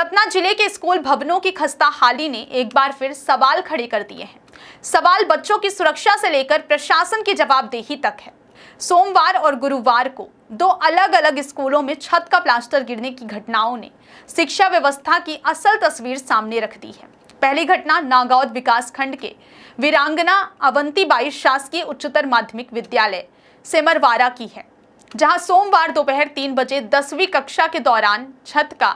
सतना जिले के स्कूल भवनों की खस्ता हाली ने एक बार फिर सवाल खड़े कर दिए हैं। सवाल बच्चों की सुरक्षा से लेकर प्रशासन की जवाबदेही तक है। सोमवार और गुरुवार को दो अलग अलग स्कूलों में छत का प्लास्टर गिरने की घटनाओं ने शिक्षा व्यवस्था की असल तस्वीर सामने रख दी है। पहली घटना नागौद विकास खंड के वीरांगना अवंतीबाई शासकीय उच्चतर माध्यमिक विद्यालय सेमरवाड़ा की है, जहां सोमवार दोपहर 3 बजे 10वीं कक्षा के दौरान छत का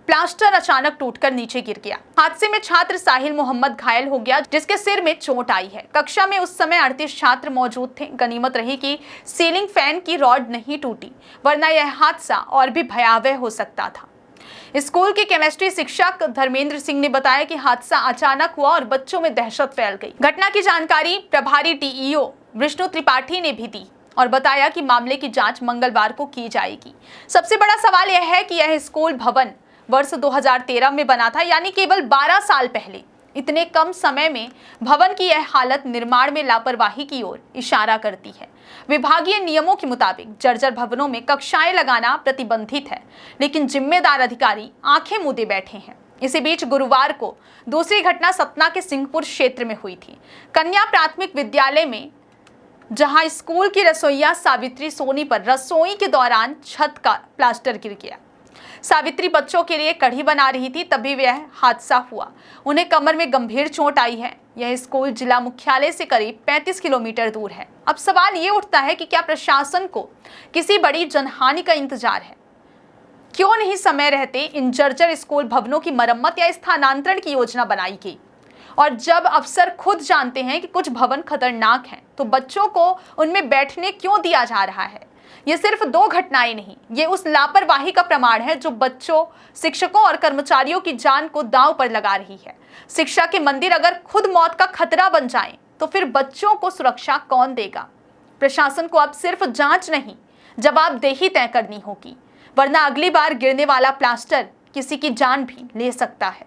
प्लास्टर अचानक टूटकर नीचे गिर गया। हादसे में छात्र साहिल मोहम्मद घायल हो गया, जिसके सिर में चोट आई है। कक्षा में उस समय 38 छात्र मौजूद थे। गनीमत रही कि सीलिंग फैन की रॉड नहीं टूटी, वरना यह हादसा और भी भयावह हो सकता था। स्कूल के केमिस्ट्री शिक्षक धर्मेंद्र सिंह ने बताया कि हादसा अचानक हुआ और बच्चों में दहशत फैल गई। घटना की जानकारी प्रभारी डीईओ विष्णु त्रिपाठी ने भी दी और बताया कि मामले की जांच मंगलवार को की जाएगी। सबसे बड़ा सवाल यह है कि यह स्कूल भवन वर्ष 2013 में बना था, यानी केवल 12 साल पहले। इतने कम समय में भवन की यह हालत निर्माण में लापरवाही की ओर इशारा करती है। विभागीय नियमों के मुताबिक जर्जर भवनों में कक्षाएं लगाना प्रतिबंधित है, लेकिन जिम्मेदार अधिकारी आंखें मूंदे बैठे हैं। इसी बीच गुरुवार को दूसरी घटना सतना के सिंहपुर क्षेत्र में हुई थी। कन्या प्राथमिक विद्यालय में जहां स्कूल की रसोइया सावित्री सोनी पर रसोई के दौरान छत का प्लास्टर गिर गया। सावित्री बच्चों के लिए कढ़ी बना रही थी, तभी यह हादसा हुआ। उन्हें कमर में गंभीर चोट आई है। यह स्कूल जिला मुख्यालय से करीब 35 किलोमीटर दूर है। अब सवाल ये उठता है कि क्या प्रशासन को किसी बड़ी जनहानि का इंतजार है? क्यों नहीं समय रहते इन जर्जर स्कूल भवनों की मरम्मत या स्थानांतरण की योजना बनाई गई? और जब अफसर खुद जानते हैं कि कुछ भवन खतरनाक हैं, तो बच्चों को उनमें बैठने क्यों दिया जा रहा है? ये सिर्फ दो घटनाएं नहीं, ये उस लापरवाही का प्रमाण है जो बच्चों, शिक्षकों और कर्मचारियों की जान को दांव पर लगा रही है। शिक्षा के मंदिर अगर खुद मौत का खतरा बन जाएं, तो फिर बच्चों को सुरक्षा कौन देगा? प्रशासन को अब सिर्फ जांच नहीं, जवाबदेही तय करनी होगी, वरना अगली बार गिरने वाला प्लास्टर किसी की जान भी ले सकता है।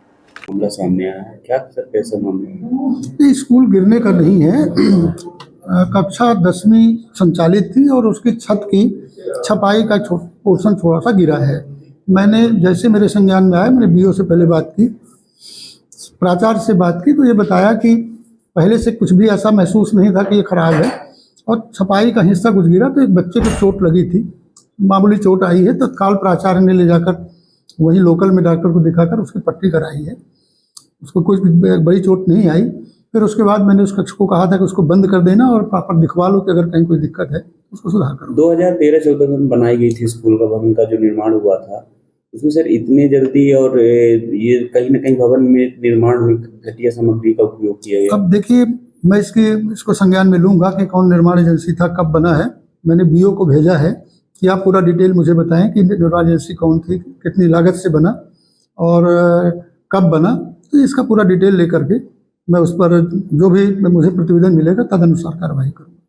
मामला सामने आया है, क्या कैसा मामला? स्कूल गिरने का नहीं है। कक्षा 10वीं संचालित थी और उसकी छत की छपाई का पोर्शन थोड़ा सा गिरा है। मैंने जैसे मेरे संज्ञान में आया, मैंने बीओ से पहले बात की, प्राचार्य से बात की, तो ये बताया कि पहले से कुछ भी ऐसा महसूस नहीं था कि ये खराब है, और छपाई का हिस्सा कुछ गिरा तो एक बच्चे को चोट लगी थी, मामूली चोट आई है। तत्काल प्राचार्य ने ले जाकर वहीं लोकल में डॉक्टर को दिखाकर उसकी पट्टी कराई है। उसको कुछ बड़ी चोट नहीं आई। फिर उसके बाद मैंने उस कक्ष को कहा था कि उसको बंद कर देना और प्रॉपर दिखवा लो कि अगर कहीं कोई दिक्कत है उसको सुधार करो। 2013-14 में बनाई गई थी स्कूल का भवन का जो निर्माण हुआ था, उसमें सर इतने जल्दी और ये कहीं ना कहीं भवन में निर्माण में घटिया सामग्री का उपयोग किया गया। अब देखिए, मैं इसको संज्ञान में लूंगा कि कौन निर्माण एजेंसी था, कब बना है। मैंने बीओ को भेजा है कि आप पूरा डिटेल मुझे बताएं कि निर्माण एजेंसी कौन थी, कितनी लागत से बना और कब बना। तो इसका पूरा डिटेल लेकर के मैं उस पर जो भी मुझे प्रतिवेदन मिलेगा तदनुसार कार्रवाई करूँ।